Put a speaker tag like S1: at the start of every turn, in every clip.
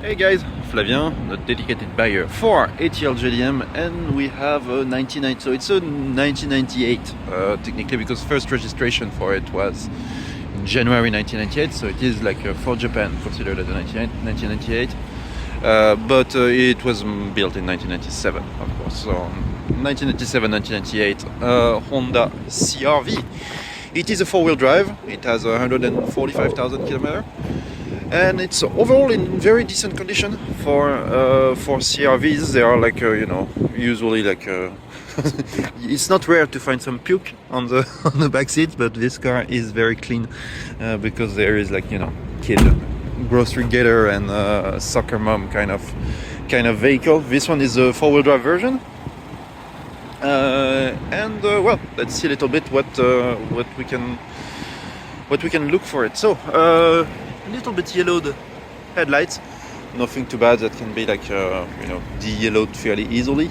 S1: Hey guys, Flavien, the dedicated buyer for ATL JDM, and we have a 1990, so it's a 1998 technically, because first registration for it was in January 1998, so it is like for Japan considered as a 1998, but it was built in 1997, of course. So 1997, 1998 Honda CR-V. It is a four-wheel drive. It has 145,000 kilometers. And it's overall in very decent condition for CR-Vs. They are like usually like it's not rare to find some puke on the on the back seat, but this car is very clean because there is like kid grocery getter and soccer mom kind of vehicle. This one is a four-wheel drive version. Well, let's see a little bit what we can look for it. So a little bit yellowed headlights, nothing too bad. That can be like de-yellowed fairly easily.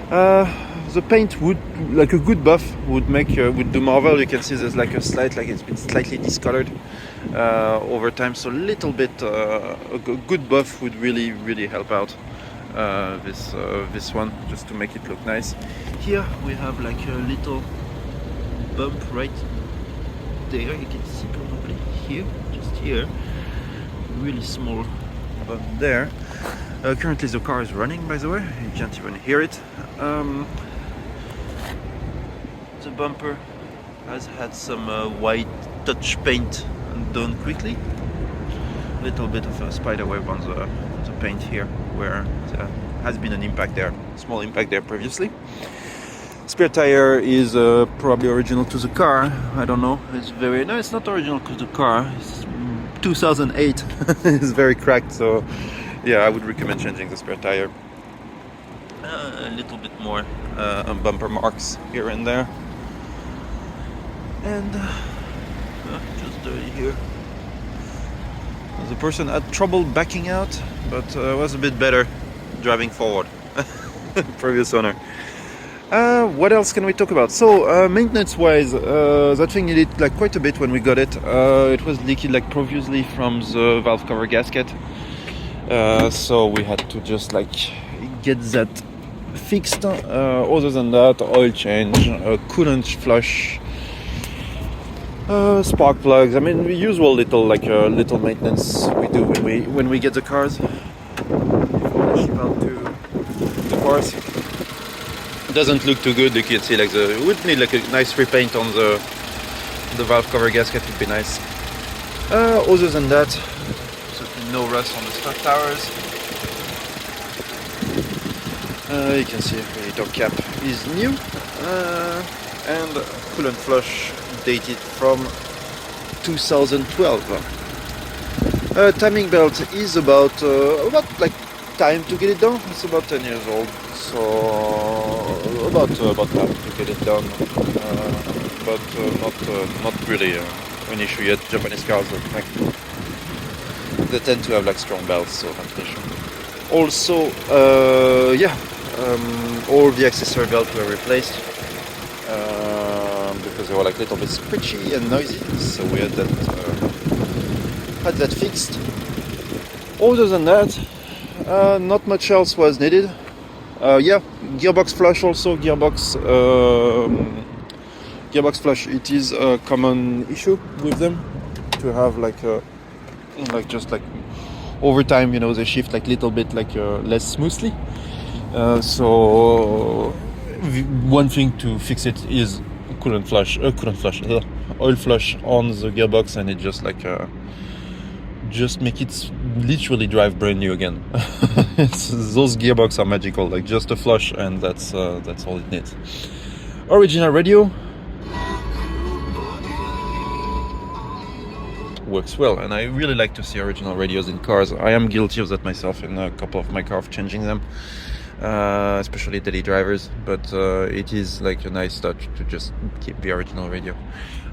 S1: The paint would, like a good buff, would do marvel. You can see there's like a slight, like it's been slightly discolored over time. So a little bit a good buff would really help out this one, just to make it look nice. Here we have like a little bump right there. You can see probably here, just here, really small bump there. Currently the car is running, by the way. You can't even hear it. The bumper has had some white touch paint done quickly. Little bit of a spider web on the paint here, where there has been an impact there, small impact there previously. Spare tire is probably original to the car. I don't know. It's not original to the car. It's 2008. It's very cracked, so yeah, I would recommend changing the spare tire. A little bit more bumper marks here and there, and just dirty here. The person had trouble backing out, but was a bit better driving forward. Previous owner. What else can we talk about? So maintenance-wise, that thing needed like quite a bit when we got it. It was leaking like profusely from the valve cover gasket, so we had to just like get that fixed. Other than that, oil change, coolant flush, spark plugs. I mean, the usual little maintenance we do when we get the cars before they ship out to Paris. Doesn't look too good. You can see like it would need like a nice repaint on the valve cover gasket. Would be nice. Other than that, certainly no rust on the stock towers. You can see the radiator cap is new, and coolant flush dated from 2012. Timing belt is about like time to get it done. It's about 10 years old, so about time to get it done, but not really an issue yet. Japanese cars they tend to have like strong belts, so not an issue. Also, all the accessory belts were replaced because they were like a little bit scratchy and noisy, so we had that fixed. Other than that, not much else was needed. Gearbox flush also. Gearbox flush. It is a common issue with them to have like just like over time, they shift like little bit less smoothly. So one thing to fix it is oil flush on the gearbox, and it just make it literally drive brand new again. Those gearbox are magical, like just a flush, and that's all it needs. Original radio works well, and I really like to see original radios in cars. I am guilty of that myself in a couple of my cars, changing them, especially daily drivers, but it is like a nice touch to just keep the original radio.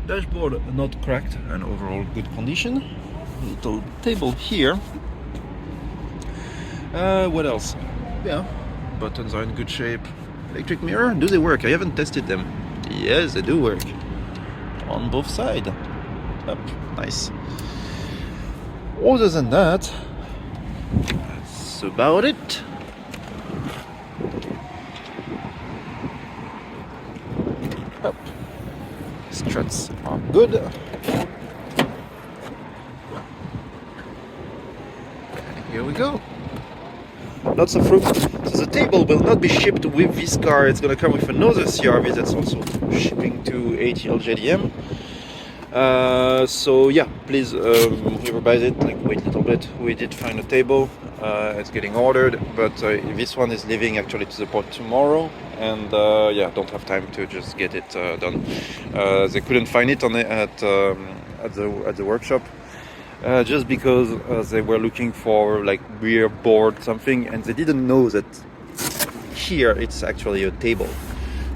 S1: Dashboard not cracked and overall good condition. Little table here. What else? Yeah, buttons are in good shape. Electric mirror, do they work? I haven't tested them. Yes, they do work on both sides. Up, nice. Other than that, about it. Up. Struts are good. Here we go. Lots of room. So the table will not be shipped with this car. It's gonna come with another CR-V that's also shipping to ATL JDM. So yeah, please, whoever buys it, like, wait a little bit. We did find a table. It's getting ordered, but this one is leaving actually to the port tomorrow, and yeah, don't have time to just get it done. They couldn't find it at the workshop. Just because they were looking for like rear board something, and they didn't know that here it's actually a table.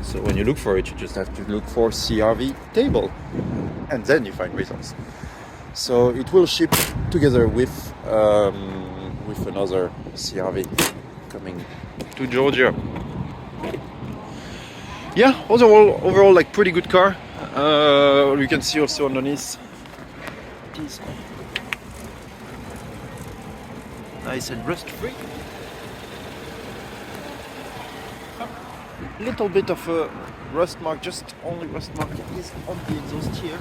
S1: So when you look for it, you just have to look for CR-V table, and then you find results. So it will ship together with another CR-V coming to Georgia. Yeah, overall like pretty good car. You can see also underneath. Nice and rust free. Little bit of a rust mark, just only rust mark is on the exhaust here.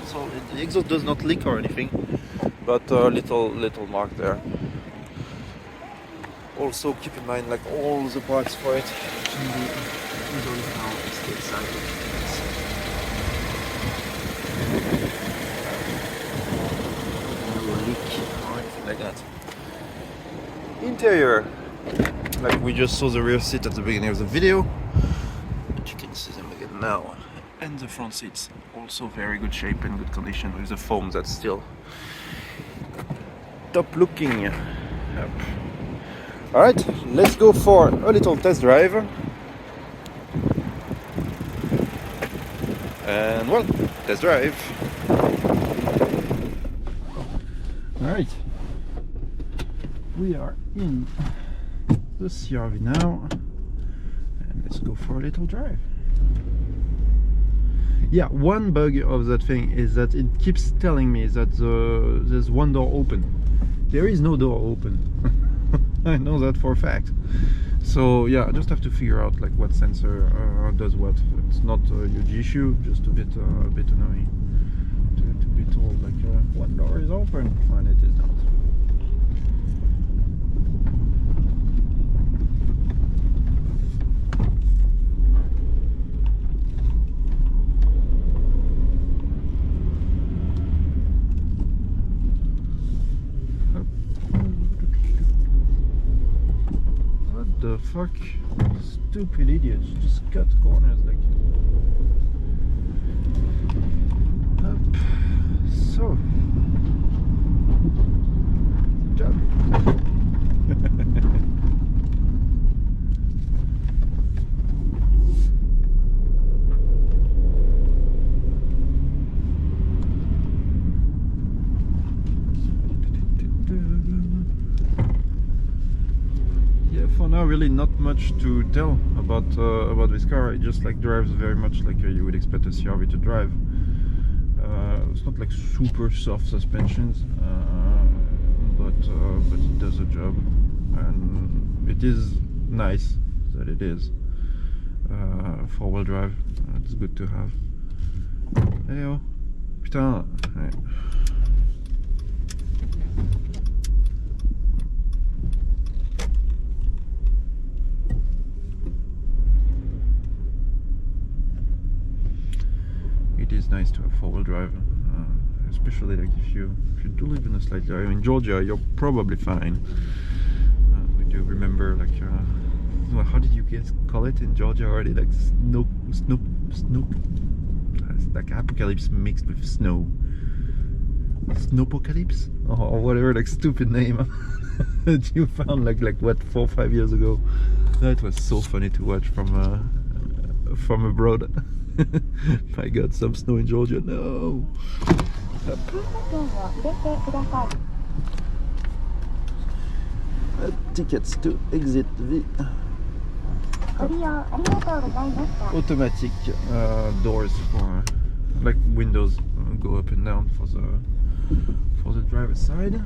S1: So the exhaust does not leak or anything, but a little mark there. Also keep in mind, like, all the parts for it can be done now. It's the side. Like that. Interior, like we just saw the rear seat at the beginning of the video, but you can see them again now. And the front seats also very good shape and good condition with the foam that's still top looking. Yep. Alright, let's go for a little test drive. And well, test drive. Alright. We are in the CR-V now, and let's go for a little drive. Yeah, one bug of that thing is that it keeps telling me that there's one door open. There is no door open. I know that for a fact. So yeah, I just have to figure out like what sensor does what. It's not a huge issue, just a bit annoying to be told like one door is open when it is not. The fuck? Stupid idiots, just cut corners like. Up. So. Jump. For now, really not much to tell about this car. It just like drives very much like you would expect a CR-V to drive. It's not like super soft suspensions, but it does a job, and it is nice that it is four-wheel drive. It's good to have. Hey oh, putain. Ouais. It is nice to have four-wheel drive, especially like if you do live in a slightly area. In Georgia, you're probably fine. We do remember like well, how did you guys call it in Georgia already? Like snow. It's like apocalypse mixed with snow. Snowpocalypse or whatever, like stupid name that you found like what 4 or 5 years ago. That was so funny to watch from abroad. I got some snow in Georgia. No. Tickets to exit the automatic doors for like windows go up and down for the driver's side.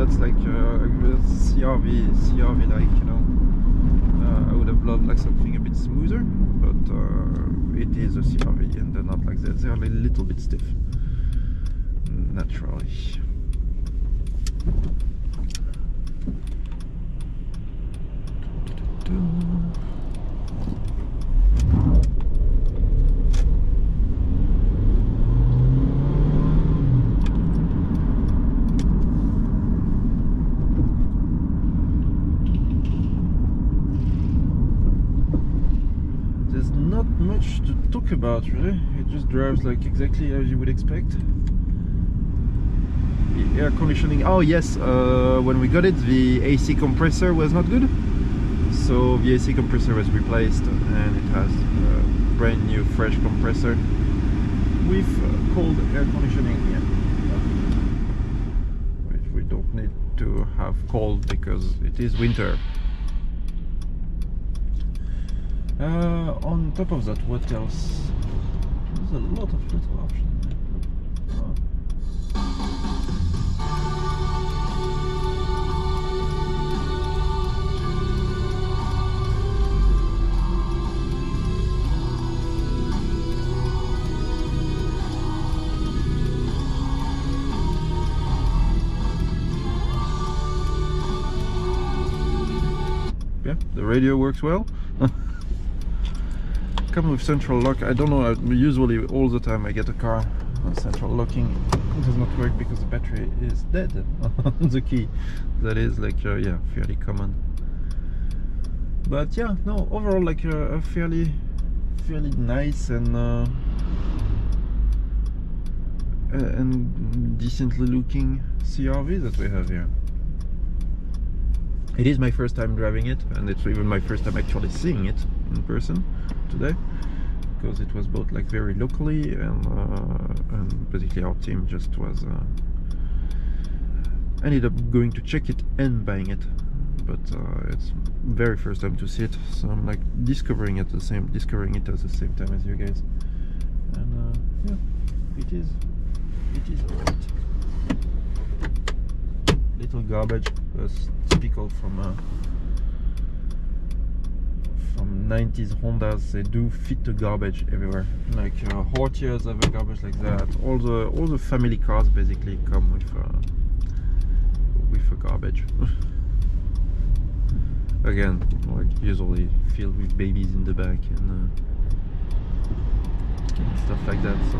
S1: that's like CR-V like, you know. I would have loved like something a bit smoother, but it is a CR-V and they're not like that. They're a little bit stiff, naturally. There's not much to talk about, really. It just drives like exactly as you would expect. The air conditioning, oh yes, when we got it, the AC compressor was not good, so the AC compressor was replaced and it has a brand new fresh compressor with cold air conditioning, yeah. Which we don't need to have cold because it is winter. On top of that, what else? There's a lot of little options. Yeah, the radio works well. Come with central lock. I don't know, usually all the time I get a car, central locking does not work because the battery is dead on the key. That is like yeah, fairly common. But yeah, no, overall like a fairly nice and decently looking CR-V that we have here. It is my first time driving it, and it's even my first time actually seeing it in person today, because it was bought like very locally, and basically our team just was ended up going to check it and buying it. But it's very first time to see it, so I'm like discovering it at the same time as you guys, and yeah, it is alright. Little garbage, typical from 90s Hondas. They do fit the garbage everywhere. Like Hortiers have a garbage like that. All the family cars basically come with a garbage. Again, like usually filled with babies in the back and stuff like that. So.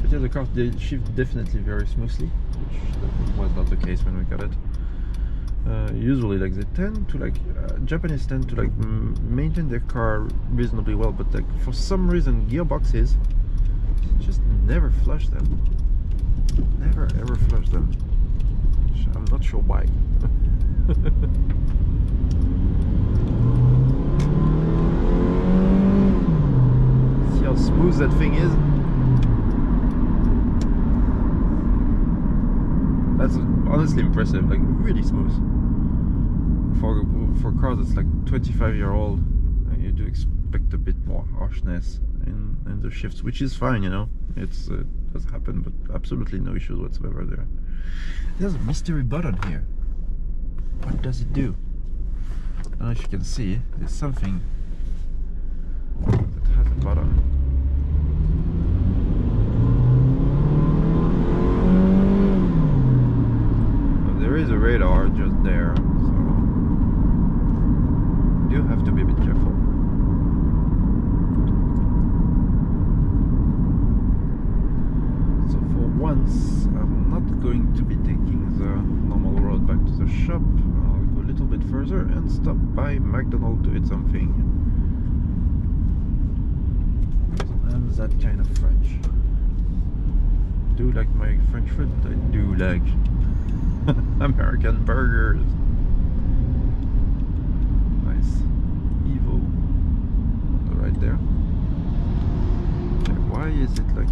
S1: But yeah, the cars, they shift definitely very smoothly, which was not the case when we got it. Usually, like they tend to Japanese tend to maintain their car reasonably well, but like for some reason gearboxes just never flush them. Never ever flush them. I'm not sure why. See how smooth that thing is? That's honestly impressive, like really smooth. For cars that's like 25-year-old, you do expect a bit more harshness in the shifts, which is fine, you know. It does happen, but absolutely no issues whatsoever there. There's a mystery button here. What does it do? I don't know if you can see. There's something that has a button. There is a radar just there, so you do have to be a bit careful. So for once, I'm not going to be taking the normal road back to the shop. I'll go a little bit further and stop by McDonald's to eat something. I'm that kind of French. I do like my French food, but I do like American burgers. Nice Evo on the right there. Okay, why is it like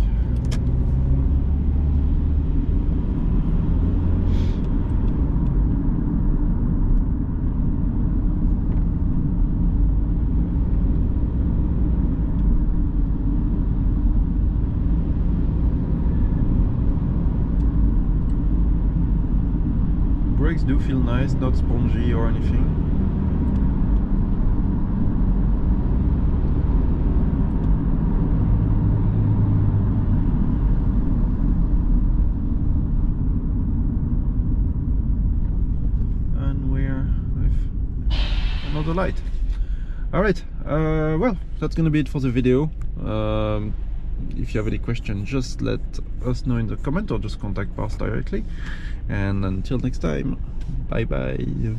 S1: brakes do feel nice, not spongy or anything. And we're with another light. Alright, well, that's gonna be it for the video. If you have any questions, just let us know in the comment or just contact us directly. And until next time, bye bye.